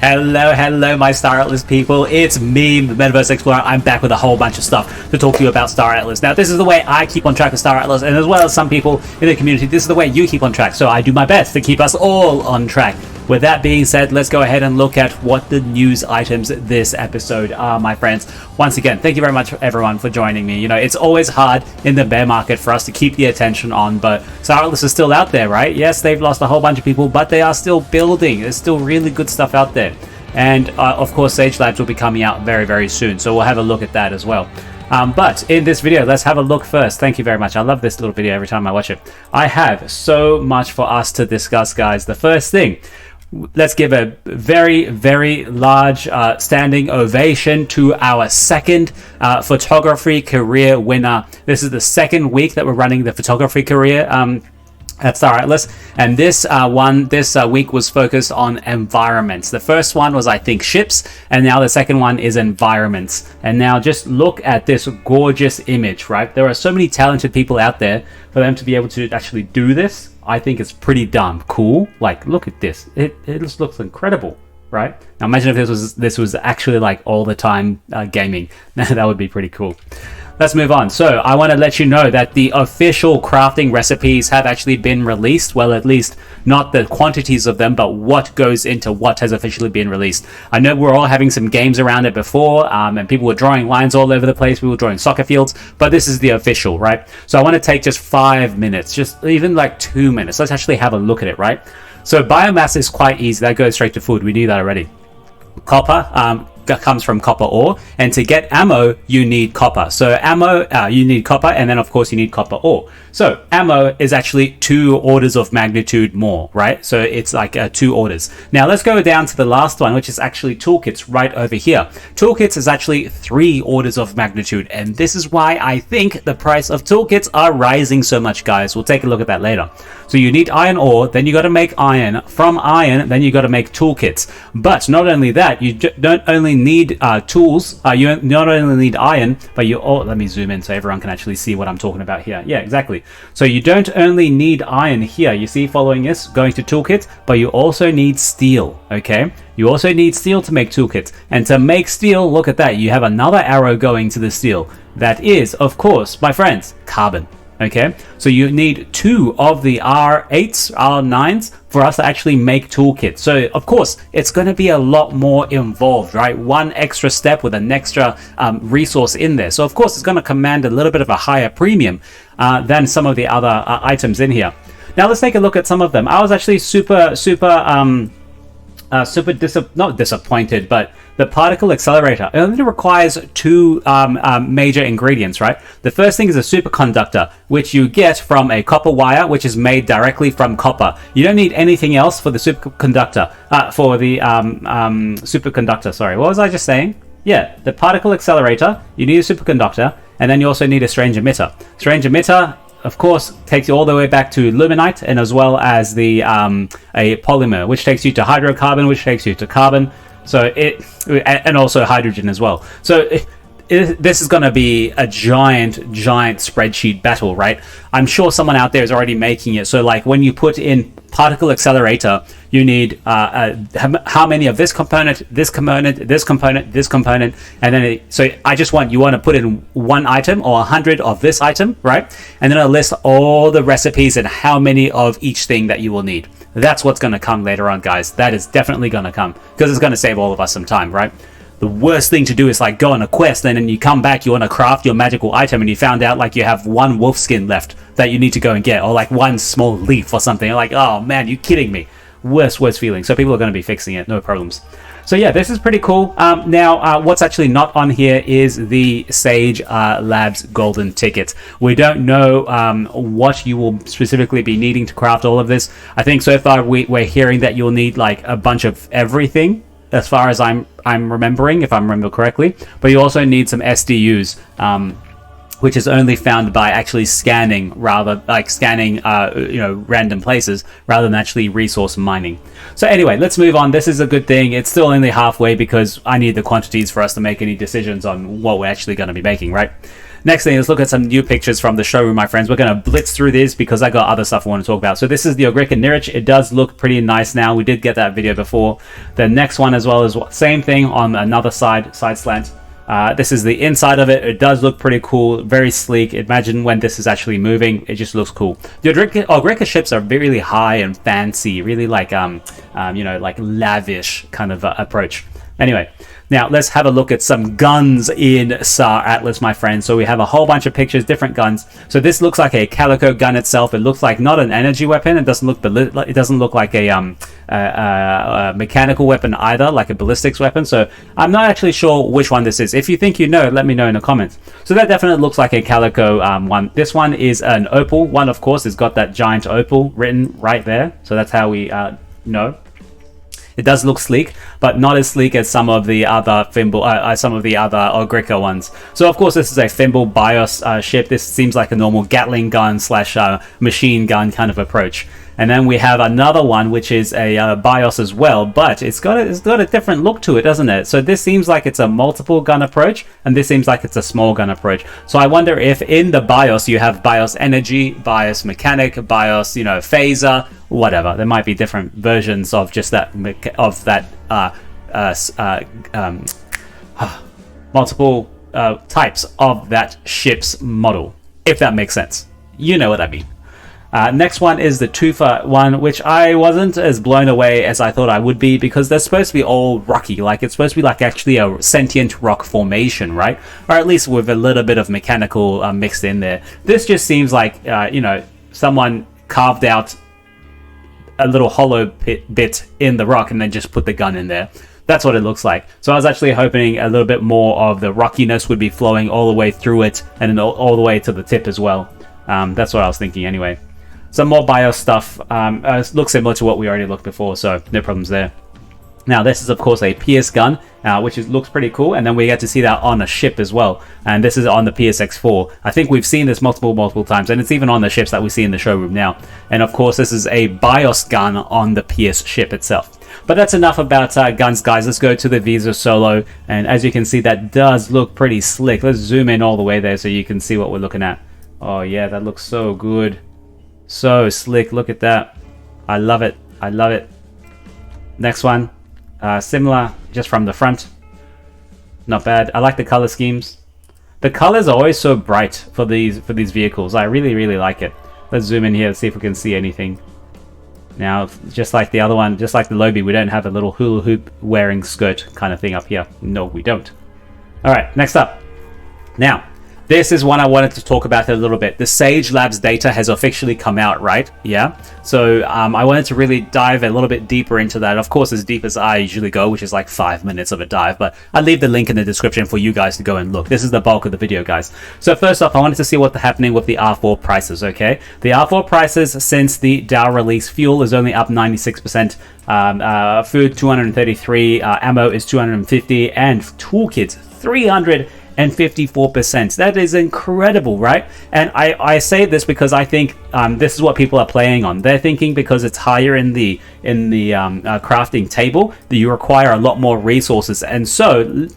Hello, my Star Atlas people. It's me, MetaVerse Explorer. I'm back with a whole bunch of stuff to talk to you about Star Atlas. Now, this is the way I keep on track of Star Atlas, and as well as some people in the community, this is the way you keep on track. So I do my best to keep us all on track. With that being said, let's go ahead and look at what the news items this episode are, my friends. Once again, thank you very much, everyone, for joining me. You know, it's always hard in the bear market for us to keep the attention on, but Star Atlas is still out there, right? Yes, they've lost a whole bunch of people, but they are still building. There's still really good stuff out there. And of course, Sage Labs will be coming out very, very soon, so we'll have a look at that as well. But in this video, let's have a look first. Thank you very much. I love this little video every time I watch it. I have so much for us to discuss, guys. The first thing, let's give a very, very large standing ovation to our second photography career winner. This is the second week that we're running the photography career at Star Atlas, and this week was focused on environments. The first one was, I think, ships, and now the second one is environments. And now just look at this gorgeous image, right? There are so many talented people out there. For them to be able to actually do this, I think it's pretty damn cool. Like, look at this. It just looks incredible, right? Now imagine if this was actually like all the time gaming. That would be pretty cool. Let's move on. So I want to let you know that the official crafting recipes have actually been released. Well, at least not the quantities of them, but what goes into what has officially been released. I know we're all having some games around it before, and people were drawing lines all over the place. People were drawing soccer fields, but this is the official, right? So I want to take just 5 minutes, just even like 2 minutes. Let's actually have a look at it, right? So biomass is quite easy. That goes straight to food. We knew that already. Copper comes from copper ore, and to get ammo you need copper. So ammo, you need copper, and then of course you need copper ore. So ammo is actually 2 orders of magnitude more, right? So it's like 2 orders. Now let's go down to the last one, which is actually toolkits right over here. Toolkits is actually 3 orders of magnitude, and this is why I think the price of toolkits are rising so much, guys. We'll take a look at that later. So you need iron ore, then you got to make iron. From iron, then you got to make toolkits. But not only that, you don't only need tools, you not only need iron, but you all, let me zoom in so everyone can actually see what I'm talking about here. Yeah, exactly. So you don't only need iron here, you see, following this, going to toolkits, but you also need steel, okay? You also need steel to make toolkits. And to make steel, look at that, you have another arrow going to the steel. That is, of course, my friends, carbon. Okay, so you need 2 of the R8s, R9s for us to actually make toolkits. So of course, it's going to be a lot more involved, right? One extra step with an extra resource in there. So of course, it's going to command a little bit of a higher premium than some of the other items in here. Now let's take a look at some of them. I was actually not disappointed, but the particle accelerator, it only requires 2 major ingredients, right? The first thing is a superconductor, which you get from a copper wire, which is made directly from copper. You don't need anything else for the superconductor, superconductor, sorry. What was I just saying? Yeah, the particle accelerator, you need a superconductor, and then you also need a strange emitter. Strange emitter, of course, takes you all the way back to luminite, and as well as the a polymer, which takes you to hydrocarbon, which takes you to carbon. So and also hydrogen as well. So this is going to be a giant spreadsheet battle, right? I'm sure someone out there is already making it. So like when you put in particle accelerator, you need how many of this component, this component, this component, this component, and then so you want to put in 1 item or 100 of this item, right? And then it'll list all the recipes and how many of each thing that you will need. That's what's going to come later on, guys. That is definitely going to come because it's going to save all of us some time, right? The worst thing to do is like go on a quest, and then you come back, you want to craft your magical item, and you found out like you have 1 wolf skin left that you need to go and get, or like 1 small leaf or something. You're like, oh man, you kidding me? Worst feeling. So people are going to be fixing it, no problems. So yeah, this is pretty cool. Now, what's actually not on here is the Sage Labs golden ticket. We don't know what you will specifically be needing to craft all of this. I think so far we're hearing that you'll need like a bunch of everything, as far as I'm remembering, if I remember correctly. But you also need some SDUs, which is only found by actually scanning, random places rather than actually resource mining. So anyway, let's move on. This is a good thing. It's still only halfway because I need the quantities for us to make any decisions on what we're actually going to be making, right? Next thing, let's look at some new pictures from the showroom, my friends. We're going to blitz through this because I got other stuff I want to talk about. So this is the Ogrica Nirich. It does look pretty nice now. We did get that video before. The next one as well is same thing on another side slant. This is the inside of it. It does look pretty cool, very sleek. Imagine when this is actually moving, it just looks cool. The Ogrica ships are really high and fancy, really like you know, like lavish kind of approach. Anyway, now let's have a look at some guns in Star Atlas, my friends. So we have a whole bunch of pictures, different guns. So this looks like a Calico gun itself. It looks like not an energy weapon. It doesn't look like a mechanical weapon either, like a ballistics weapon. So I'm not actually sure which one this is. If you think you know, let me know in the comments. So that definitely looks like a Calico one. This one is an opal one, of course. It's got that giant opal written right there. So that's how we know. It does look sleek, but not as sleek as some of the other Ogrica ones. So of course this is a Thimble BIOS ship. This seems like a normal Gatling gun slash machine gun kind of approach. And then we have another one which is a BIOS as well, but it's got a different look to it, doesn't it? So this seems like it's a multiple gun approach, and this seems like it's a small gun approach. So I wonder if in the BIOS you have BIOS energy, BIOS mechanic, BIOS, you know, phaser, whatever. There might be different versions of just that multiple types of that ship's model, if that makes sense. You know what I mean. Next one is the Tufa one, which I wasn't as blown away as I thought I would be, because they're supposed to be all rocky. Like, it's supposed to be like actually a sentient rock formation, right? Or at least with a little bit of mechanical mixed in there. This just seems like, you know, someone carved out a little hollow bit in the rock and then just put the gun in there. That's what it looks like. So I was actually hoping a little bit more of the rockiness would be flowing all the way through it, and then all the way to the tip as well. That's what I was thinking anyway. Some more BIOS stuff. Looks similar to what we already looked before, so no problems there. Now this is of course a Pierce gun, which looks pretty cool, and then we get to see that on a ship as well. And this is on the PSX4. I think we've seen this multiple times, and it's even on the ships that we see in the showroom now. And of course this is a BIOS gun on the Pierce ship itself. But that's enough about guns, guys. Let's go to the Visa Solo, and as you can see, that does look pretty slick. Let's zoom in all the way there so you can see what we're looking at. Oh yeah, that looks so good. So slick, look at that. I love it, I love it. Next one, similar, just from the front. Not bad. I like the color schemes. The colors are always so bright for these vehicles. I really like it. Let's zoom in here and see if we can see anything. Now, just like the other one, just like the Lobi, we don't have a little hula hoop wearing skirt kind of thing up here. No, we don't. All right, next up. Now, this is one I wanted to talk about a little bit. The Sage Labs data has officially come out, right? Yeah. So I wanted to really dive a little bit deeper into that. Of course, as deep as I usually go, which is like 5 minutes of a dive, but I'll leave the link in the description for you guys to go and look. This is the bulk of the video, guys. So first off, I wanted to see what's happening with the R4 prices, okay? The R4 prices since the DAO release, fuel is only up 96%. Food 233, ammo is 250, and toolkits 354%. That is incredible, right? And I say this because I think this is what people are playing on. They're thinking because it's higher in the crafting table that you require a lot more resources, and so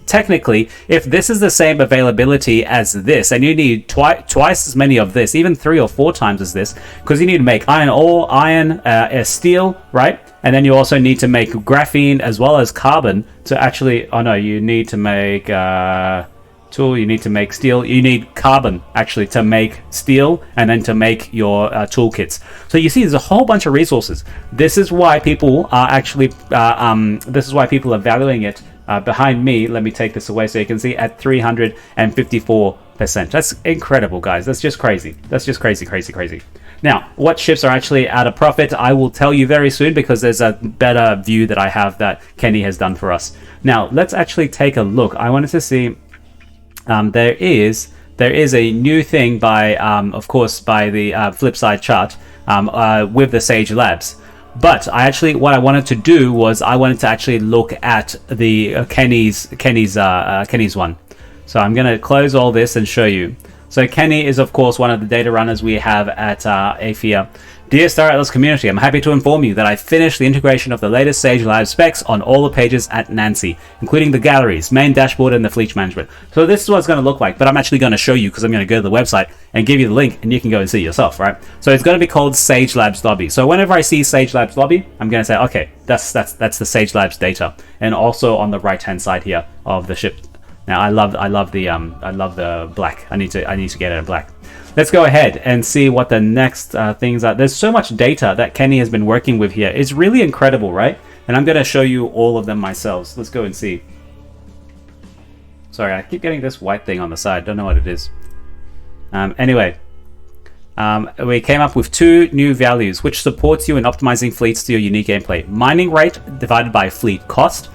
technically, if this is the same availability as this, and you need twice as many of this, even 3 or 4 times as this, because you need to make iron ore, steel, right? And then you also need to make graphene as well as carbon to actually, oh no, you need to make tool, you need to make steel, you need carbon actually to make steel, and then to make your toolkits. So you see, there's a whole bunch of resources. This is why people are actually, this is why people are valuing it. Behind me, let me take this away so you can see, at 354%. That's incredible, guys. That's just crazy. That's just crazy. Now, what ships are actually out of profit, I will tell you very soon, because there's a better view that I have that Kenny has done for us. Now, let's actually take a look. I wanted to see, there is a new thing by, of course, by the Flipside chart with the Sage Labs. But what I wanted to do was I wanted to actually look at the Kenny's one. So I'm going to close all this and show you. So Kenny is, of course, one of the data runners we have at AFIA. Dear Star Atlas community, I'm happy to inform you that I finished the integration of the latest Sage Live specs on all the pages at Nancy, including the galleries, main dashboard, and the fleet management. So this is what it's going to look like, but I'm actually going to show you because I'm going to go to the website and give you the link, and you can go and see yourself, right? So it's going to be called Sage Labs Lobby. So whenever I see Sage Labs Lobby, I'm going to say, okay, that's the Sage Labs data, and also on the right-hand side here of the ship. Now I love the black. I need to get it in black. Let's go ahead and see what the next things are. There's so much data that Kenny has been working with here. It's really incredible, right? And I'm going to show you all of them myself. Let's go and see. Sorry, I keep getting this white thing on the side. Don't know what it is. Anyway, we came up with 2 new values, which supports you in optimizing fleets to your unique gameplay. Mining rate divided by fleet cost.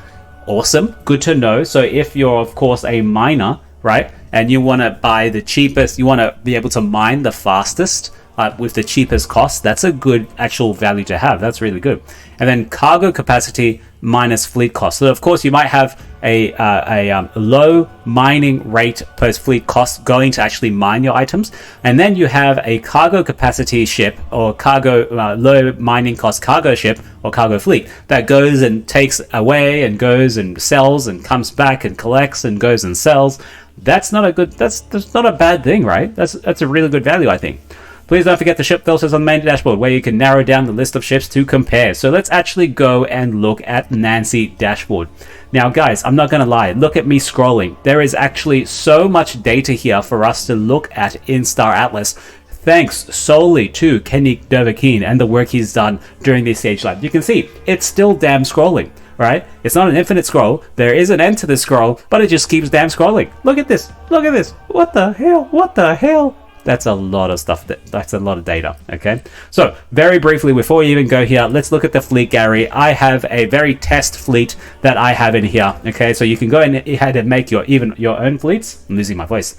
Awesome. Good to know. So if you're, of course, a miner, right, and you want to buy the cheapest, you want to be able to mine the fastest with the cheapest cost, that's a good actual value to have. That's really good. And then cargo capacity minus fleet cost. So of course you might have a low mining rate per fleet cost going to actually mine your items, and then you have a cargo capacity ship or cargo low mining cost cargo ship or cargo fleet that goes and takes away and goes and sells and comes back and collects and goes and sells. That's not a bad thing, right? That's a really good value, I think. Please don't forget the ship filters on the main dashboard where you can narrow down the list of ships to compare. So let's actually go and look at Nancy dashboard. Now guys, I'm not going to lie, look at me scrolling. There is actually so much data here for us to look at in Star Atlas, thanks solely to Kenny Dovahkiin and the work he's done during this Sage Lab. You can see it's still damn scrolling, right? It's not an infinite scroll. There is an end to this scroll, but it just keeps damn scrolling. Look at this. Look at this. What the hell? What the hell? That's a lot of stuff. That's a lot of data. Okay. So very briefly, before we even go here, let's look at the fleet gallery. I have a very test fleet that I have in here. Okay. So you can go ahead and make your own fleets. I'm losing my voice.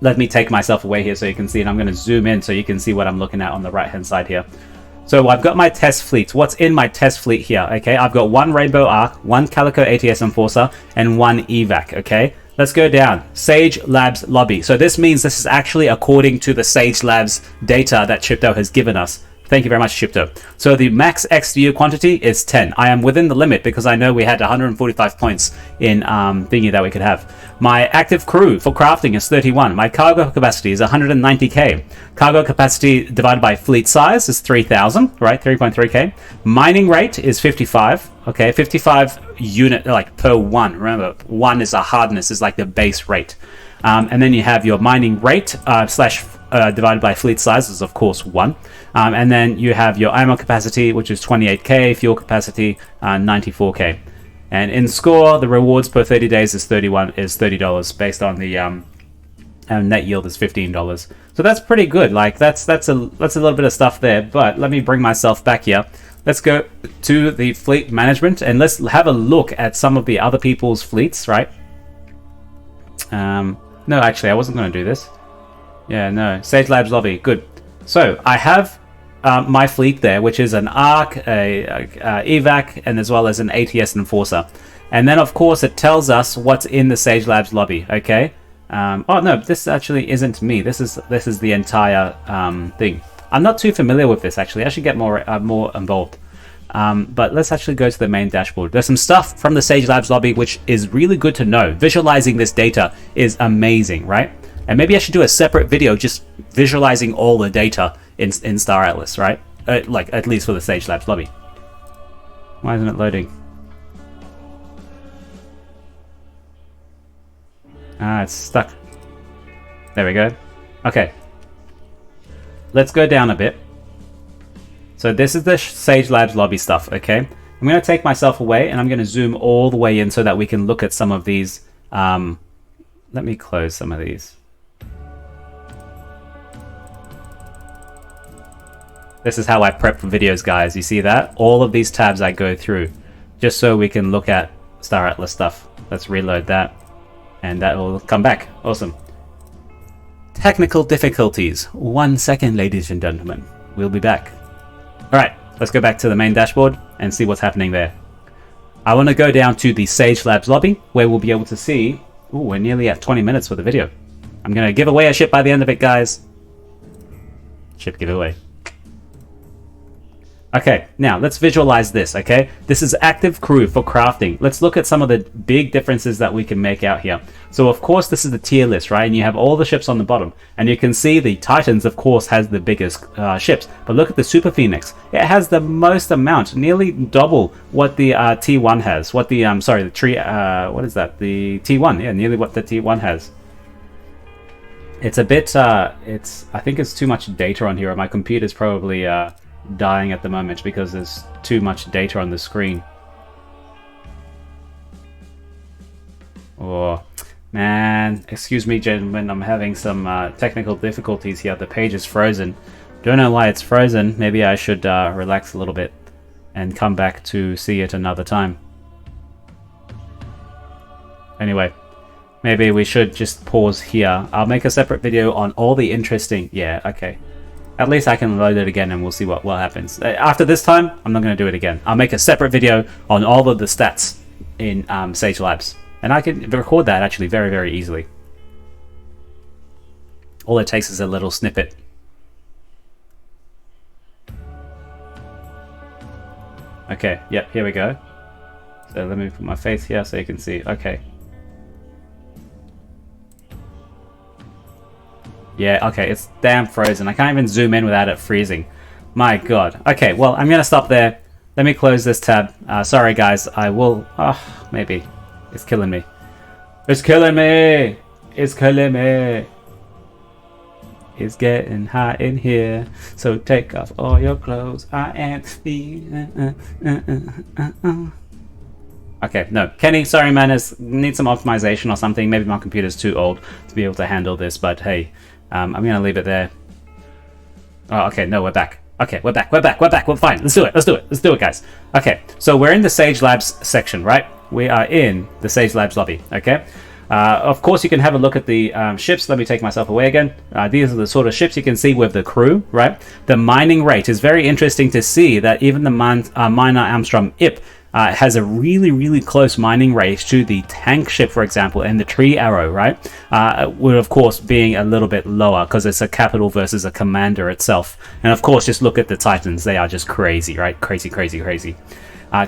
Let me take myself away here so you can see, and I'm going to zoom in so you can see what I'm looking at on the right hand side here. So I've got my test fleets. What's in my test fleet here? Okay. I've got 1 Rainbow Arc, 1 Calico ATS Enforcer, and 1 evac. Okay. Let's go down. Sage Labs Lobby. So this means this is actually according to the Sage Labs data that Chipto has given us. Thank you very much, Chipto. So the max XDU quantity is 10. I am within the limit because I know we had 145 points in thingy that we could have. My active crew for crafting is 31. My cargo capacity is 190k. Cargo capacity divided by fleet size is 3,000, right? 3.3k. Mining rate is 55. Okay, 55 unit like per 1. Remember, 1 is a hardness, is like the base rate. And then you have your mining rate divided by fleet size is of course 1. And then you have your ammo capacity, which is 28k, fuel capacity 94k. And in score, the rewards per 30 days is $30 based on the net yield is $15. So that's pretty good. Like that's a little bit of stuff there. But let me bring myself back here. Let's go to the fleet management and let's have a look at some of the other people's fleets, right? No, actually, I wasn't going to do this. Yeah, no. Sage Labs Lobby, good. So I have my fleet there, which is an ARC, a evac, and as well as an ATS Enforcer. And then, of course, it tells us what's in the Sage Labs Lobby, okay? Oh, no, this actually isn't me. This is the entire thing. I'm not too familiar with this, actually. I should get more involved. But let's actually go to the main dashboard. There's some stuff from the Sage Labs Lobby which is really good to know. Visualizing this data is amazing, right? And maybe I should do a separate video just visualizing all the data in Star Atlas, right? Like, at least for the Sage Labs Lobby. Why isn't it loading? Ah, it's stuck. There we go. Okay. Let's go down a bit. So this is the Sage Labs Lobby stuff, okay? I'm going to take myself away and I'm going to zoom all the way in so that we can look at some of these. Let me close some of these. This is how I prep for videos, guys. You see that? All of these tabs I go through just so we can look at Star Atlas stuff. Let's reload that and that will come back. Awesome. Technical difficulties. 1 second, ladies and gentlemen. We'll be back. Alright, let's go back to the main dashboard and see what's happening there. I want to go down to the Sage Labs Lobby where we'll be able to see... Ooh, we're nearly at 20 minutes for the video. I'm going to give away a ship by the end of it, guys. Ship giveaway. Okay, now let's visualize this, okay? This is active crew for crafting. Let's look at some of the big differences that we can make out here. So of course this is the tier list, right? And you have all the ships on the bottom. And you can see the Titans, of course, has the biggest ships. But look at the Super Phoenix. It has the most amount, nearly double what the T1 has. What the, sorry, the tree, what is that? The T1, yeah, nearly what the T1 has. It's a bit, I think it's too much data on here. My computer's probably, dying at the moment because there's too much data on the screen. Oh man, excuse me gentlemen, I'm having some technical difficulties here. The page is frozen. Don't know why it's frozen. Maybe I should relax a little bit and come back to see it another time. Anyway, maybe we should just pause here. I'll make a separate video on all the interesting... Yeah, okay. At least I can load it again and we'll see what happens. After this time, I'm not going to do it again. I'll make a separate video on all of the stats in Sage Labs. And I can record that actually very, very easily. All it takes is a little snippet. Okay, yep, here we go. So let me put my face here so you can see. Okay. Yeah, okay, it's damn frozen. I can't even zoom in without it freezing. My god. Okay, well, I'm gonna stop there. Let me close this tab. Sorry, guys. I will... Oh, maybe. It's killing me. It's killing me! It's killing me! It's getting hot in here, so take off all your clothes. I am the... Okay, no. Kenny, sorry, man. I need some optimization or something. Maybe my computer's too old to be able to handle this, but hey... I'm gonna leave it there. Oh, okay, no, we're back. Okay, we're back, we're fine. Let's do it, guys. Okay, so we're in the Sage Labs section, right? We are in the Sage Labs lobby, okay? Of course, you can have a look at the ships. Let me take myself away again. These are the sort of ships you can see with the crew, right? The mining rate is very interesting to see that even the miner Armstrong IP has a really, really close mining rate to the tank ship, for example, and the tree arrow, right? With, of course, being a little bit lower because it's a capital versus a commander itself. And, of course, just look at the Titans. They are just crazy, right? Crazy, crazy, crazy.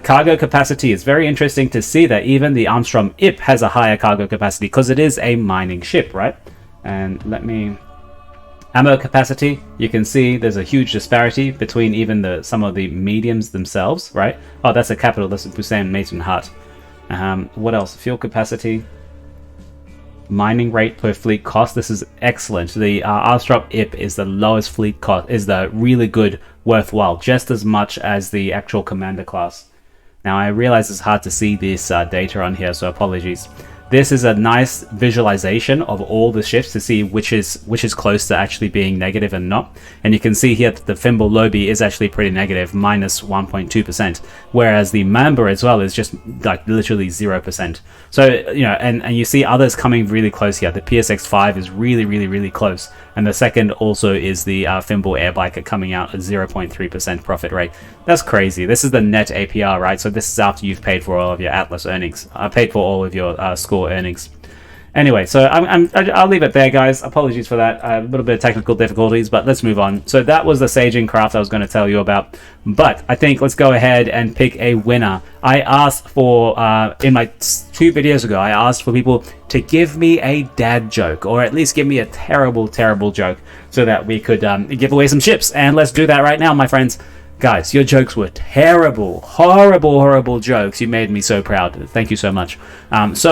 Cargo capacity is very interesting to see that even the Armstrong IP has a higher cargo capacity because it is a mining ship, right? And let me... Ammo capacity, you can see there's a huge disparity between even some of the mediums themselves, right? Oh, that's a capital, that's a Busan Mason Hut. What else? Fuel capacity, mining rate per fleet cost. This is excellent. The Armstrong IP is the lowest fleet cost, is the really good, worthwhile, just as much as the actual commander class. Now I realize it's hard to see this data on here, so apologies. This is a nice visualization of all the ships to see which is close to actually being negative and not. And you can see here that the Thimble Lobby is actually pretty negative, minus 1.2%, whereas the Mamba as well is just like literally 0%. So, you know, and you see others coming really close here. The PSX5 is really, really, really close. And the second also is the Thimble Airbiker coming out at 0.3% profit rate. That's crazy. This is the net APR, right? So this is after you've paid for all of your Atlas earnings. Paid for all of your score earnings. Anyway, so I'll leave it there, guys. Apologies for that. A little bit of technical difficulties, but let's move on. So that was the Saging Craft I was going to tell you about. But I think let's go ahead and pick a winner. I asked for, in my 2 videos ago, I asked for people to give me a dad joke, or at least give me a terrible, terrible joke, so that we could give away some ships. And let's do that right now, my friends. Guys, your jokes were terrible, horrible, horrible jokes. You made me so proud. Thank you so much. Cross,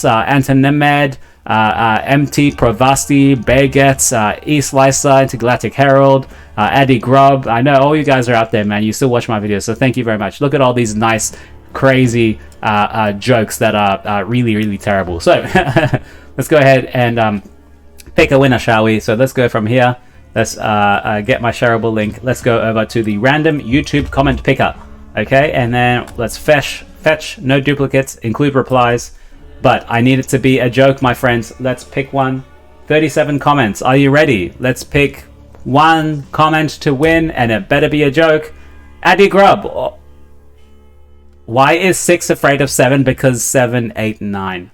Antonemed, MT Provasti, Bagets, East Lysa, Intergalactic Herald, Addy Grubb. I know all you guys are out there, man. You still watch my videos, so thank you very much. Look at all these nice, crazy jokes that are really, really terrible. So let's go ahead and pick a winner, shall we? So let's go from here. Let's get my shareable link. Let's go over to the random YouTube comment picker. Okay, and then let's fetch, no duplicates, include replies. But I need it to be a joke, my friends. Let's pick one. 37 comments. Are you ready? Let's pick one comment to win, and it better be a joke. Addy Grubb. Why is 6 afraid of 7? Because 7, 8, 9.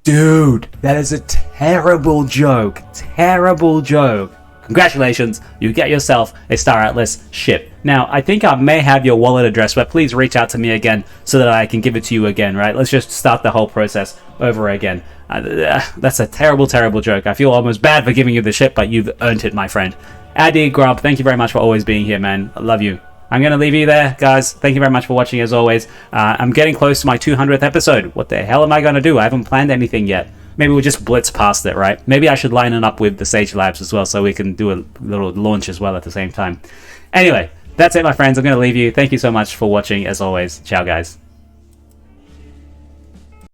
Dude, that is a terrible joke. Terrible joke. congratulations, you get yourself a Star Atlas ship. Now, I think I may have your wallet address, but please reach out to me again so that I can give it to you again, right? Let's just start the whole process over again. That's a terrible, terrible joke. I feel almost bad for giving you the ship, but you've earned it, my friend. Addy Grub, thank you very much for always being here, man. I love you. I'm going to leave you there, guys. Thank you very much for watching, as always. I'm getting close to my 200th episode. What the hell am I going to do? I haven't planned anything yet. Maybe we'll just blitz past it, right? Maybe I should line it up with the Sage Labs as well, so we can do a little launch as well at the same time. Anyway, that's it, my friends. I'm going to leave you. Thank you so much for watching, as always. Ciao, guys.